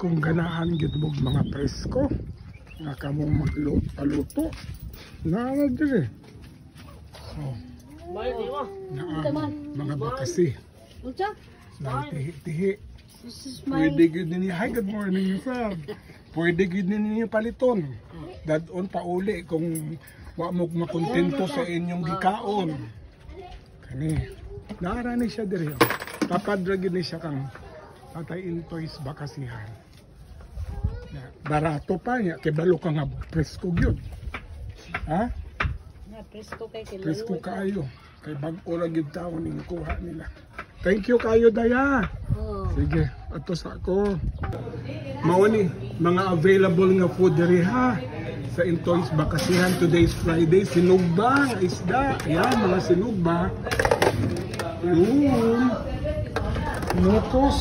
kung ganahan gyud mo mga presko nga kamong magluto na dire. So, mga bakasi. Na tihi-tihi. Pwede gyud ninyo. Hi, good morning, sir. Pwede gyud ninyo paliton. Dadon pa uli kung wa mo makontento sa inyong gikaon. Kani. Naara ni siya dire. Papadra gyud ni siya kang Tatay Intoy's bakasihan. Barato pa niya kay balo ka nga presko gyud. Ha? Na presko kay kilalo. Presko kaayo. Kay bag-o ra gyud taon ning kuha nila. Thank you kayo, Daya. Oh. Sige, ato sa ako. Mao ni mga available nga food diri ha sa Intoy's bakasihan. Today is Friday. Sinugba nga isda. Ayan, mga sinugba. Yun. Nukos.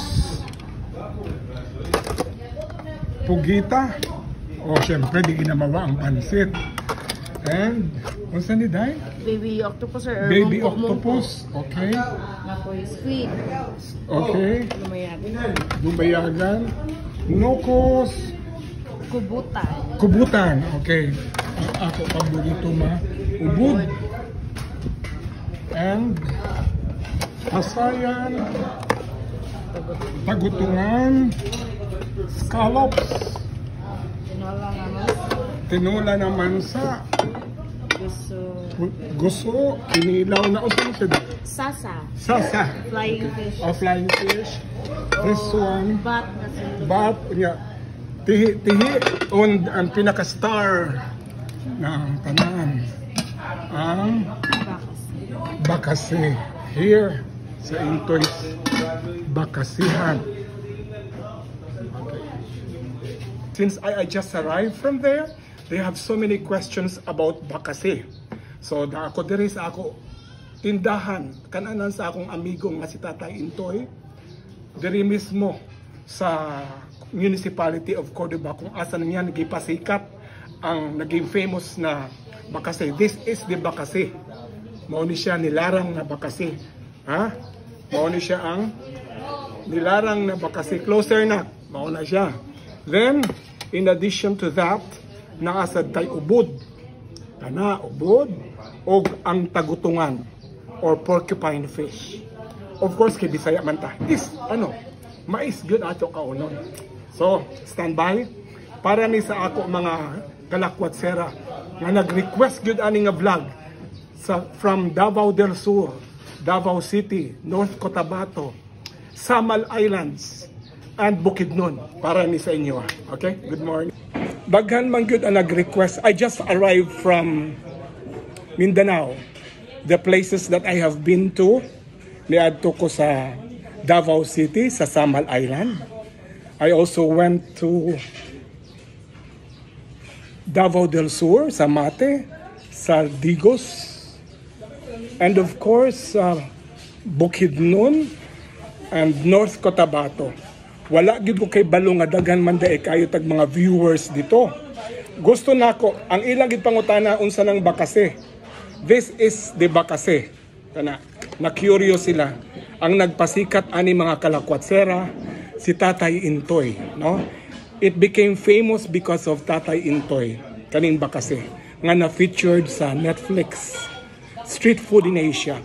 Pugita. O, syempre, di ginamawa ang pansit. And, what's ni Day? Baby octopus or Baby octopus. Okay. Nakoy squid. Okay. Lumayagan. Lumbayagan. Nukos. Kubutan. Kubutan. Okay. Ako paborito ubod. And, asayan. Tagutungan. Scallops. Tinola naman. Tinola na mansa. Gusto. Gusto. Kinilaw na usan siya. Sasa. Sasa. Flying fish. O flying fish. This one. Bat na sila. Bat. Yeah. Tihi. On ang pinaka-star ng tanan. Ang bakasi. Here sa Intoy's bakasihan. Since I just arrived from there, they have so many questions about bakasi. So, ako diri sa ako tindahan, kananan sa akong amigo nga si Tatay Intoy, diri mismo sa municipality of Cordoba, kung asan niya nagipasikat ang naging famous na bakasi. This is the bakasi. Mao ni siya nilarang na bakasi. Ha? Mao ni siya ang nilarang na bakasi. Closer na. Mao na siya. Then, in addition to that, naasad tay ubod. Kana, ubod. O ang tagutungan or porcupine fish. Of course, kay Bisaya man ta. This, mais good ato kaunon. So, stand by. Para ni sa ako mga kalakwatsera nga nag-request good ani nga vlog from Davao del Sur, Davao City, North Cotabato, Samal Islands, and Bukidnon para ni sa inyo. Okay? Good morning. Daghan man gyud ang nag-request. I just arrived from Mindanao. The places that I have been to, niadto ko sa Davao City, sa Samal Island. I also went to Davao del Sur, sa Mate, sa Digos, and of course, Bukidnon and North Cotabato. Wala gid ko kay balo nga daghan man dae kayo tag mga viewers dito. Gusto nako ang ilang gid pangutana unsa nang bakasi. This is the bakasi. Kana na curious sila. Ang nagpasikat ani mga kalakwatsera si Tatay Intoy, no? It became famous because of Tatay Intoy kaning bakasi nga na-featured sa Netflix. Street Food in Asia.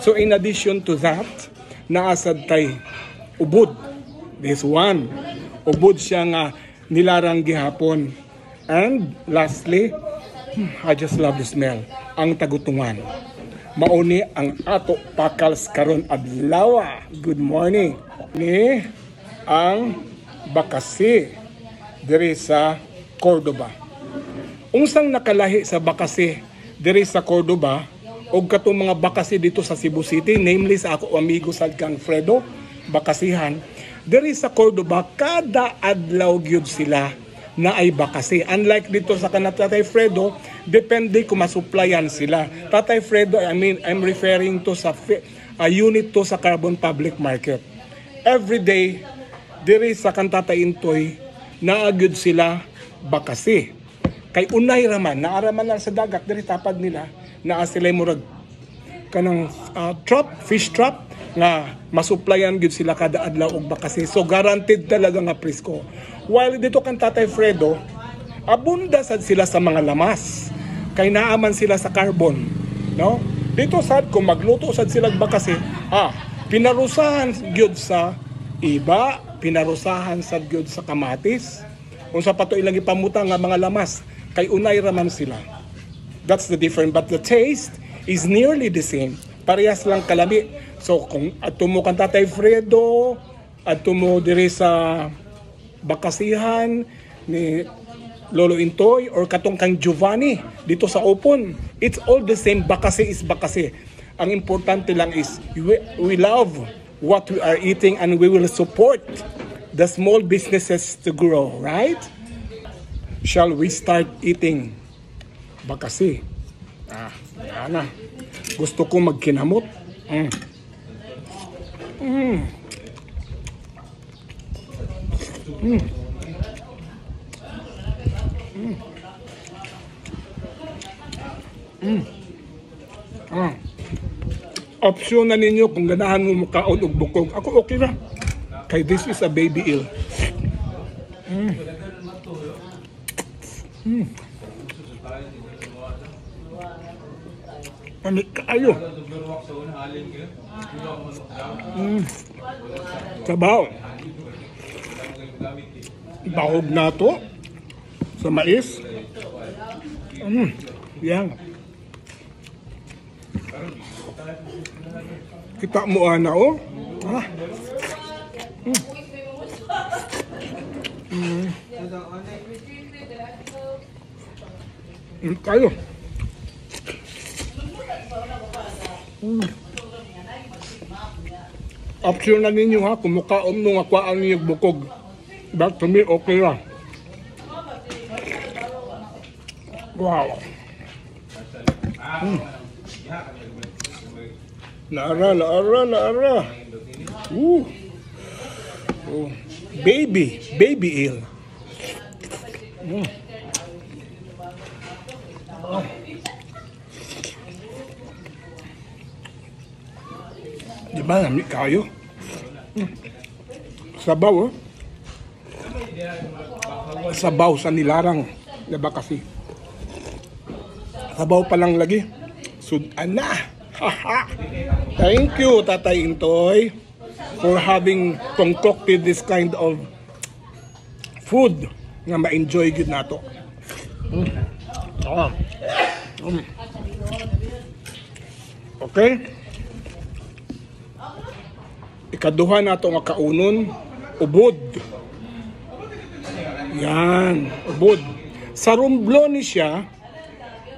So in addition to that, naasad tay ubod. This one, ubod siya nga nilarang gihapon. And lastly, I just love the smell. Ang tagutungan. Mauni ang ato pakals karon adlaw. Good morning. Ni ang bakasi diri sa Cordoba. Unsang nakalahi sa bakasi diri sa Cordoba og katong mga bakasi dito sa Cebu City, namely sa ako amigo sa Kang Fredo, bakasihan. Diri sa Cordoba, kada adlaw gyud sila na ay bakasi. Unlike dito sa Tatay Fredo, depende kung masupplyan sila. Tatay Fredo, I'm referring to sa unit to sa Carbon Public Market. Every day, diri sa Tatay Intoy, naagyud sila bakasi. Kay unay raman, naaraman lang sa dagat, diri tapad nila, naa sila murag kanang fish trap nga masuplayan gyud sila kada adlaw og bakasi. So guaranteed talaga nga presko. While dito kan Tatay Fredo, abunda sad sila sa mga lamas. Kay naaman sila sa carbon, no? Dito sad kung magluto sad sila og bakasi, pinarusahan gyud sa iba, pinarusahan sad gyud sa kamatis. Unsa pa to ilang ipamuta nga mga lamas kay unay raman sila. That's the difference, but the taste is nearly the same. Parehas lang kalami. So kung adto mo kan Tatay Fredo, adto mo diri sa bakasihan ni Lolo Intoy or katong kang Giovanni dito sa Opon, it's all the same. Bakasi is bakasi. Ang importante lang is we love what we are eating and we will support the small businesses to grow, right? Shall we start eating bakasi? Yan na. Gusto ko magkinamot. Option na ninyo kung ganahan mo makaon og bukog. Ako okay ra. Kay this is a baby eel. Panik kaayo. Sabaw. Bahog na to sa mais. Yan. Kita mo ana oh. Kayo. Option na ninyo ha, kung mukaon nung akwaan niyo bukog. But to me, okay lang. Wow. Naara. Oh. Baby eel. Diba, lamig kayo? Sabaw, oh. Sabaw sa nilarang. Diba kasi? Sabaw pa lang lagi. Sudan na. Thank you, Tatay Intoy, for having concocted this kind of food nga ma-enjoy gud nato. Okay? Ikaduha nato nga kaunon, ubod. Yan, ubod. Sa Romblon ni siya,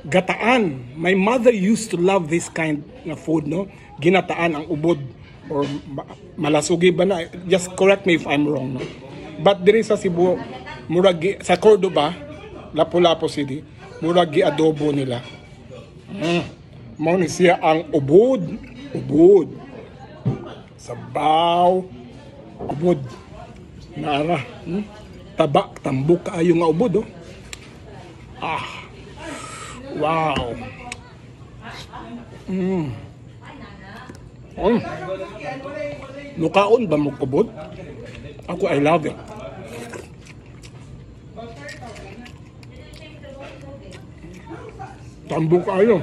gataan. My mother used to love this kind of food, no? Ginataan ang ubod or malasugi ba na? Just correct me if I'm wrong, no? But diri sa Cebu, muragi sa Cordoba, Lapu-Lapu City, muragi adobo nila. Mao ni siya ang ubod. Sabaw, ubod. Nara, tabak, tambok kaayo nga ubod, oh. Wow. Lukaon ba mo kubod? Ako, I love it. Tambok kayo.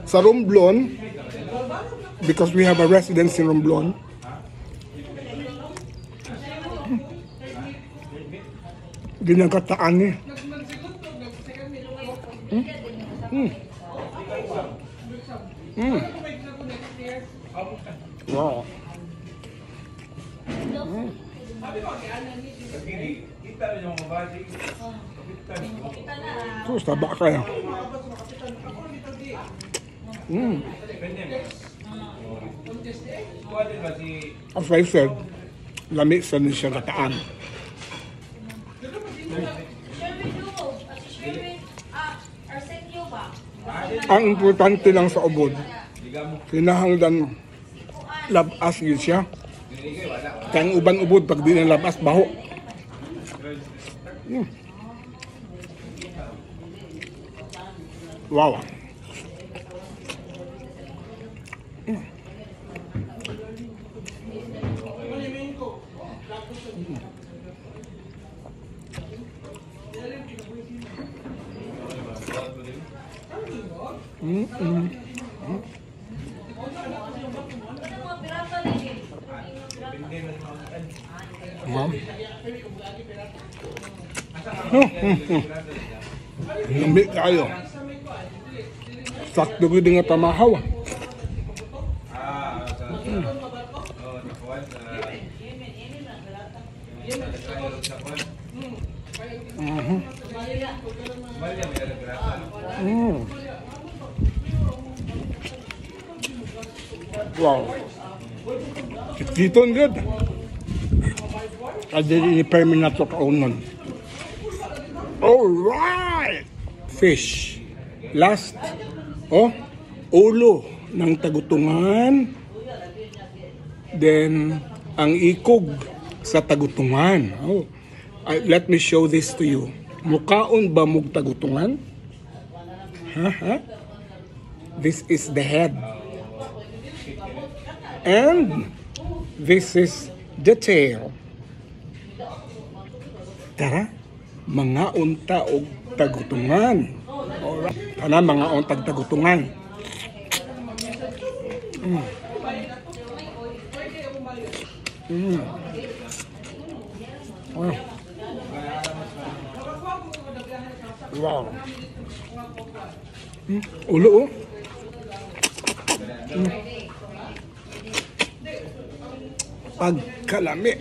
Sa Romblon, because we have a residence in Romblon, ginagataan niya. Wow. Terus tabak kaya. As I said, lamig sa siya gataan. Ang importante lang sa ubod, kinahanglan labas yun siya. Kaya ang uban ubod, pag di na labas, baho. Wow. Lamig kayo. Sakto ko din nga tamahaw. Wow. It's eaten good. I didn't permanent of onion. Alright! Fish. Last. Oh, ulo ng tagutungan. Then, ang ikog sa tagutungan. Oh. Let me show this to you. Mukaon ba mong tagutungan? This is the head. And this is the tail. Tara, mga unta og tagutungan. Alright. Tara, mga untag tagutungan. Wow. Ulo, oh. Pagkalami.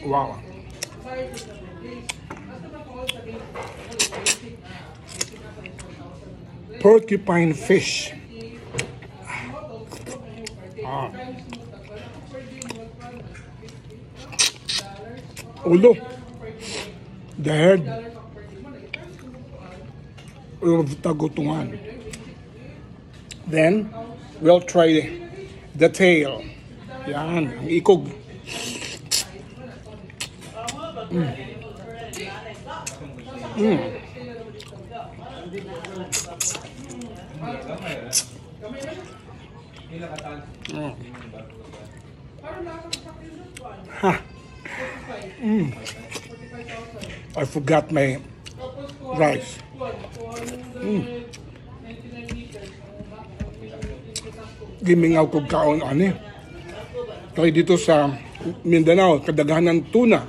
Wow. Porcupine fish. Ulo. The head of tagutungan. Then, we'll try the tail. Yan, ang ikog. I forgot my rice. Gimingaw ko kaon ani. Kaya dito sa Mindanao, kadaghanan tuna.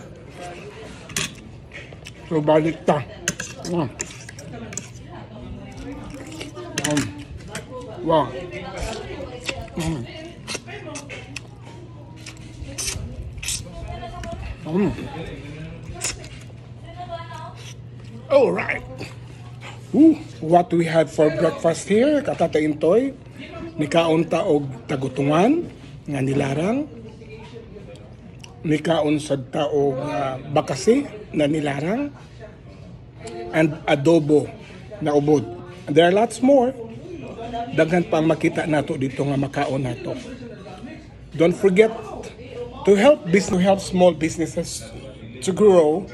So balik ta. Wow. All right. What we had for breakfast here, katataintoy, nikaon ta og tagutungan nga nilarang, nikaon sad ta og bakasi na nilarang, and adobo na ubod. And there are lots more. Daghan pang makita nato dito nga makaon nato. Don't forget to help small businesses to grow.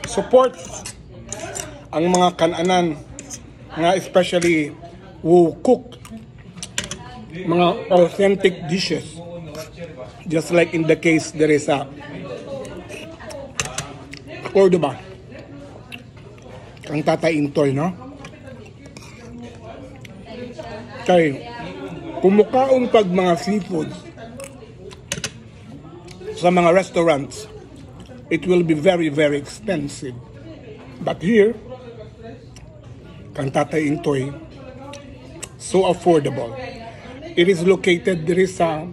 Support ang mga kananan nga especially who cook mga authentic dishes. Just like in the case there is a Cordoba. Ang Tatay Intoy, no? Kaya kumukaon pag mga seafood sa mga restaurants, it will be very, very expensive. But here, kang Tatay Intoy, so affordable. It is located, there is a